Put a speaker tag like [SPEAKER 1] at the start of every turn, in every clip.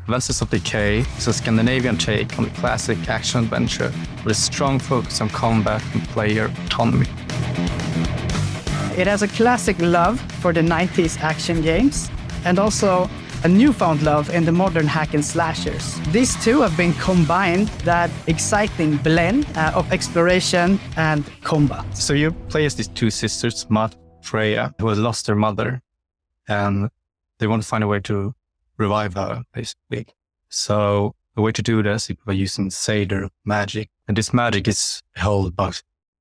[SPEAKER 1] Adventures of Decay is a Scandinavian take on the classic action-adventure with a strong focus on combat and player autonomy.
[SPEAKER 2] It has a classic love for the 90s action games and also a newfound love in the modern hack and slashers. These two have been combined, that exciting blend of exploration and combat.
[SPEAKER 1] So you play as these two sisters, Matt and Freya, who have lost their mother, and they want to find a way to revive her, basically. So the way to do this is by using Seder magic. And this magic is held by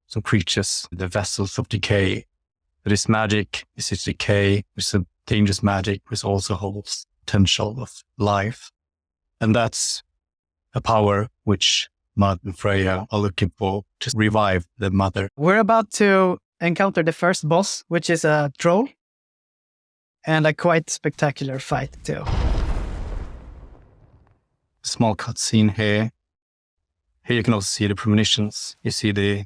[SPEAKER 1] some creatures, the vessels of Decay. This magic is Decay, which is a dangerous magic, which also holds potential of life. And that's a power which Mud and Freya are looking for to revive the mother.
[SPEAKER 2] We're about to encounter the first boss, which is a troll. And a quite spectacular fight too.
[SPEAKER 1] Small cutscene here. Here you can also see the premonitions. You see the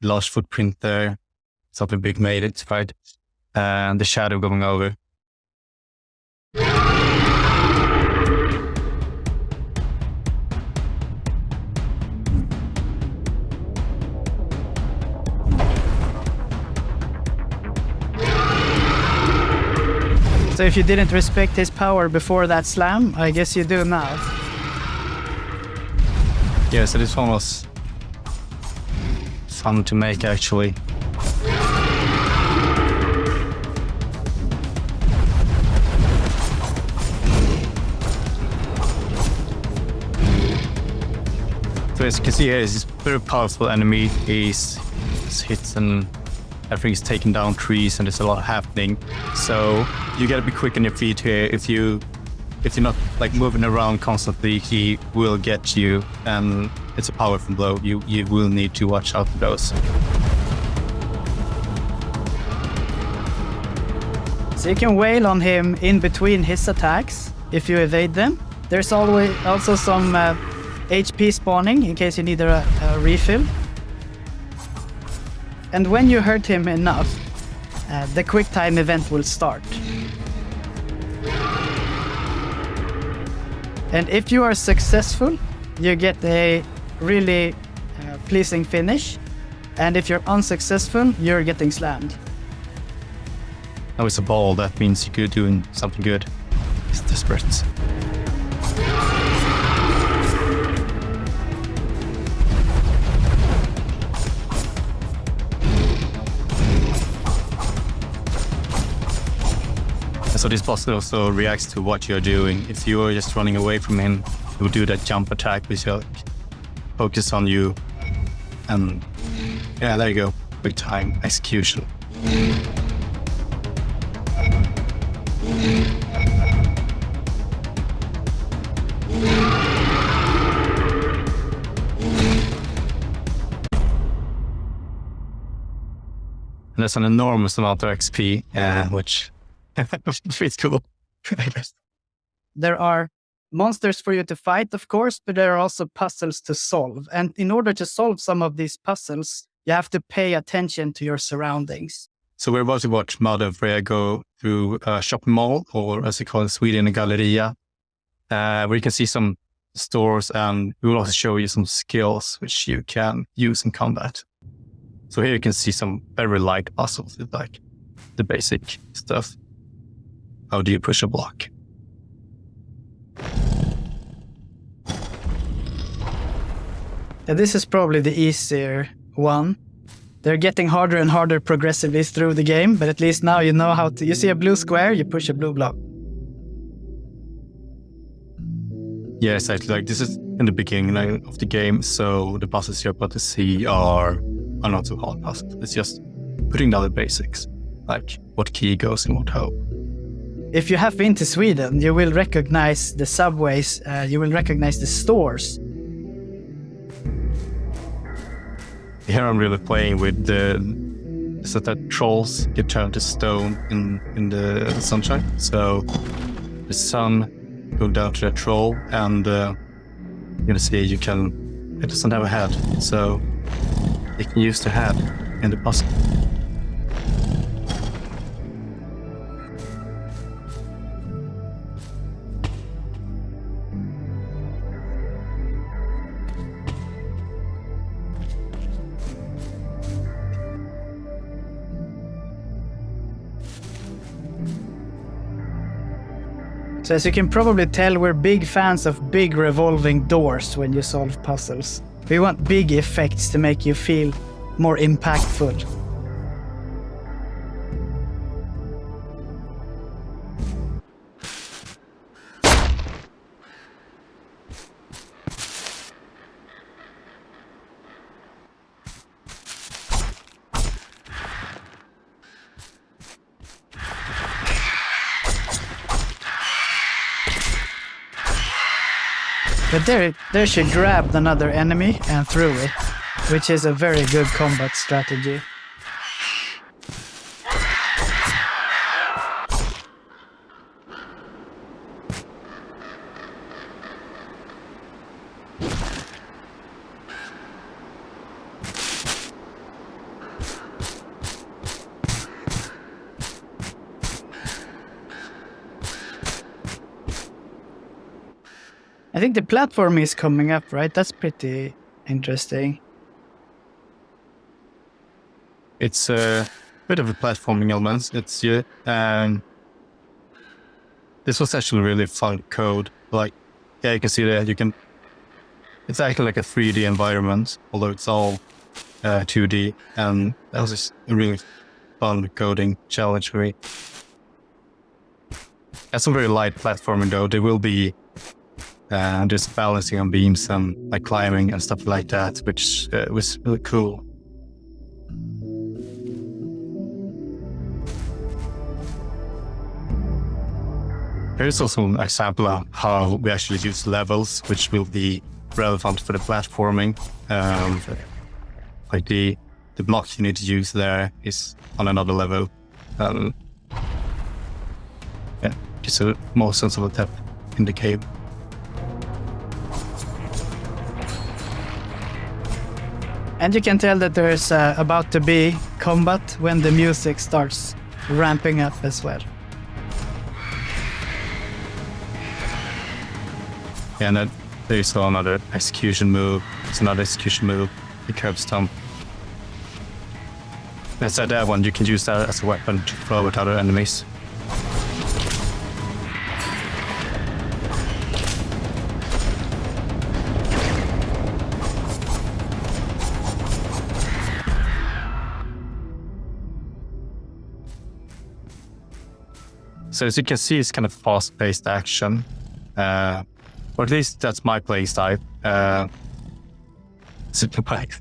[SPEAKER 1] large footprint there. Something big made it, right? And the shadow going over.
[SPEAKER 2] So if you didn't respect his power before that slam, I guess you do now.
[SPEAKER 1] Yeah, so this one was fun to make, actually. So as you can see here, he's a very powerful enemy. He's hits and everything is taking down trees and there's a lot happening. So you gotta be quick on your feet here. If you're not like moving around constantly, he will get you, and it's a powerful blow. You will need to watch out for those.
[SPEAKER 2] So you can wail on him in between his attacks if you evade them. There's always also some HP spawning in case you need a refill. And when you hurt him enough, the quick time event will start. And if you are successful, you get a really pleasing finish. And if you're unsuccessful, you're getting slammed.
[SPEAKER 1] Now it's a ball, that means you're doing something good. It's desperate. So this boss also reacts to what you're doing. If you are just running away from him, he will do that jump attack which will focus on you. And yeah, there you go. Quick time execution. And there's an enormous amount of XP, which it's cool.
[SPEAKER 2] There are monsters for you to fight, of course, but there are also puzzles to solve. And in order to solve some of these puzzles, you have to pay attention to your surroundings.
[SPEAKER 1] So we're about to watch Mud and Freya go through a shopping mall, or as they call it in Sweden, a galleria, where you can see some stores, and we will also show you some skills which you can use in combat. So here you can see some very light puzzles, like the basic stuff. How do you push a block?
[SPEAKER 2] Yeah, this is probably the easier one. They're getting harder and harder progressively through the game, but at least now you know how to... You see a blue square, you push a blue block.
[SPEAKER 1] Yeah, exactly. Like this is in the beginning of the game, so the puzzles you're about to see are not too hard puzzles. It's just putting down the basics, like what key goes in what hole.
[SPEAKER 2] If you have been to Sweden, you will recognize the subways, you will recognize the stores.
[SPEAKER 1] Here I'm really playing with so that trolls get turned to stone in the sunshine. So the sun goes down to that troll, and you're gonna see it doesn't have a head, so you can use the head in the puzzle.
[SPEAKER 2] So as you can probably tell, we're big fans of big revolving doors when you solve puzzles. We want big effects to make you feel more impactful. But there she grabbed another enemy and threw it, which is a very good combat strategy. I think the platform is coming up, right? That's pretty interesting.
[SPEAKER 1] It's a bit of a platforming element. This was actually really fun code. Like, yeah, you can see that it's actually like a 3D environment, although it's all 2D. And that was just a really fun coding challenge for me. That's some very light platforming though. There will be just balancing on beams and like climbing and stuff like that, which was really cool. Here's also an example of how we actually use levels, which will be relevant for the platforming. Like the block you need to use there is on another level. Yeah, just a more sensible step in the cave.
[SPEAKER 2] And you can tell that there's about to be combat when the music starts ramping up as well.
[SPEAKER 1] Yeah, and then there's another execution move. It's another execution move, the curb stomp. Instead that one, you can use that as a weapon to throw at other enemies. So as you can see, it's kind of fast-paced action. Or at least that's my play style. Super bike.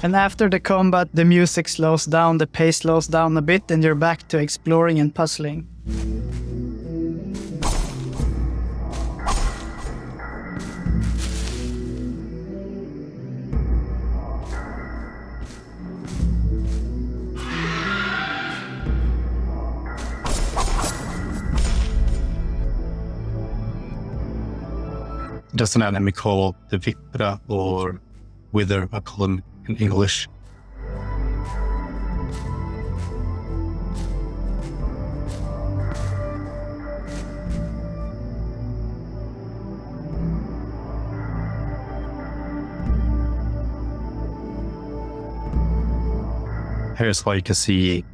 [SPEAKER 2] And after the combat, the music slows down, the pace slows down a bit, and you're back to exploring and puzzling.
[SPEAKER 1] There's an enemy called the Vipra, or Wither, I call them in English. Here's why you can see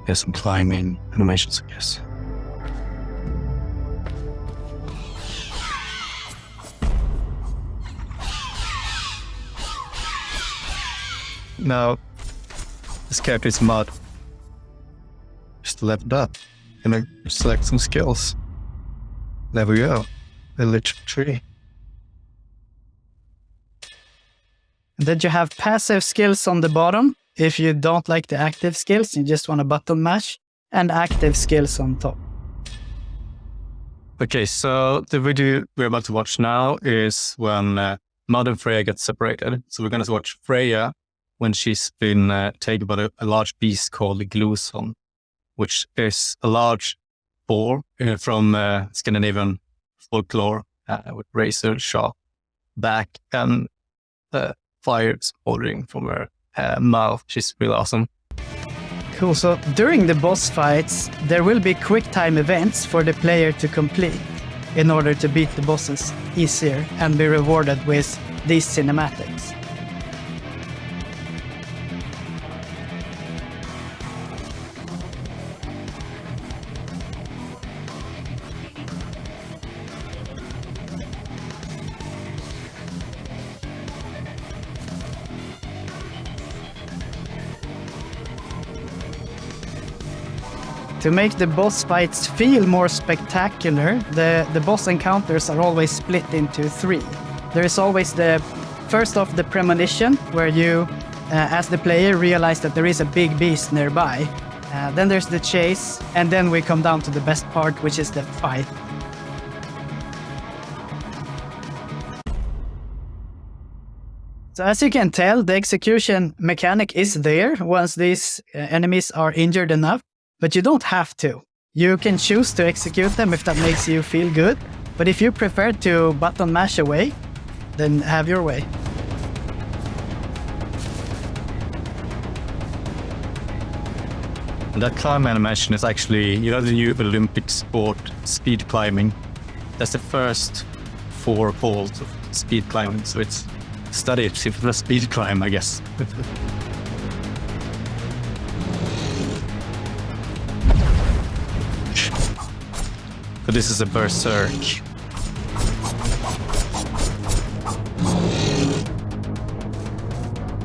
[SPEAKER 1] there's some climbing animations, I guess. Now, this character is Mud. Just leveled up. And I select some skills. There we go. Village tree.
[SPEAKER 2] And then you have passive skills on the bottom. If you don't like the active skills, you just want to button mash. And active skills on top.
[SPEAKER 1] Okay, so the video we're about to watch now is when Mud and Freya get separated. So we're going to watch Freya when she's been taken by a large beast called the Gluson, which is a large boar from Scandinavian folklore with razor sharp back and fire sputtering from her mouth. She's really awesome.
[SPEAKER 2] Cool, so during the boss fights, there will be quick time events for the player to complete. in order to beat the bosses easier and be rewarded with these cinematics. To make the boss fights feel more spectacular, the boss encounters are always split into 3. There is always the first off the premonition, where you, as the player, realize that there is a big beast nearby. Then there's the chase, and then we come down to the best part, which is the fight. So as you can tell, the execution mechanic is there once these enemies are injured enough. But you don't have to. You can choose to execute them if that makes you feel good. But if you prefer to button mash away, then have your way.
[SPEAKER 1] And that climb animation is actually, you know, the new Olympic sport, speed climbing. That's the first 4 falls of speed climbing. So it's studied for speed climb, I guess. So this is a berserk.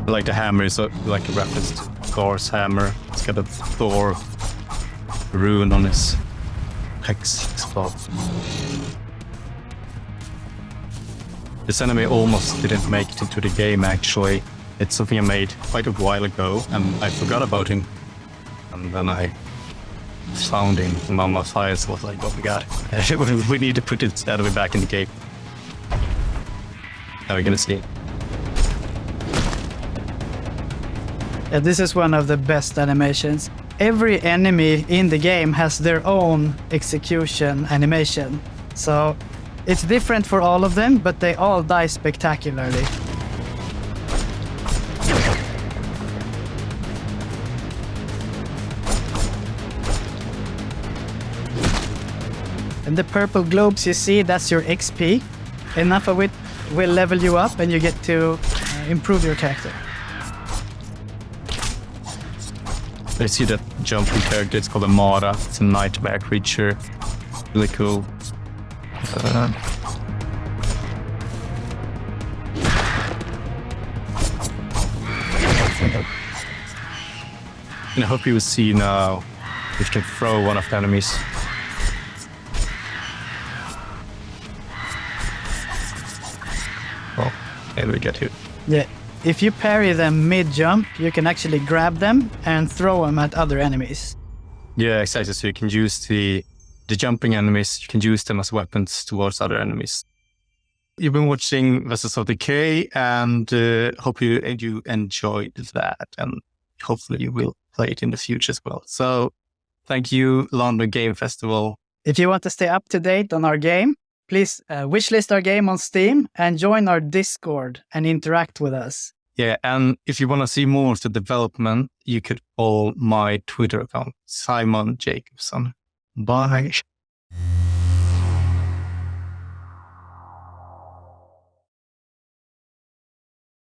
[SPEAKER 1] Like the hammer is like a reference to Thor's hammer. It's got a Thor rune on his hex spot. This enemy almost didn't make it into the game actually. It's something I made quite a while ago and I forgot about him. And then I found him among my files, was like, oh my god, we need to put this enemy back in the game. Now we're gonna see.
[SPEAKER 2] Yeah, this is one of the best animations. Every enemy in the game has their own execution animation. So it's different for all of them, but they all die spectacularly. And the purple globes you see, that's your XP. Enough of it will level you up and you get to improve your character.
[SPEAKER 1] I see that jumping character, it's called a Mara. It's a nightmare creature. Really cool. And I hope you will see now if you can throw one of the enemies. Oh, and we get hit.
[SPEAKER 2] Yeah, if you parry them mid-jump, you can actually grab them and throw them at other enemies.
[SPEAKER 1] Yeah, exactly. So you can use the jumping enemies, you can use them as weapons towards other enemies. You've been watching Vessels of Decay and hope you enjoyed that, and hopefully you will play it in the future as well. So thank you, London Game Festival.
[SPEAKER 2] If you want to stay up to date on our game, please wishlist our game on Steam and join our Discord and interact with us.
[SPEAKER 1] Yeah, and if you want to see more of the development, you could follow my Twitter account, Simon Jacobson. Bye.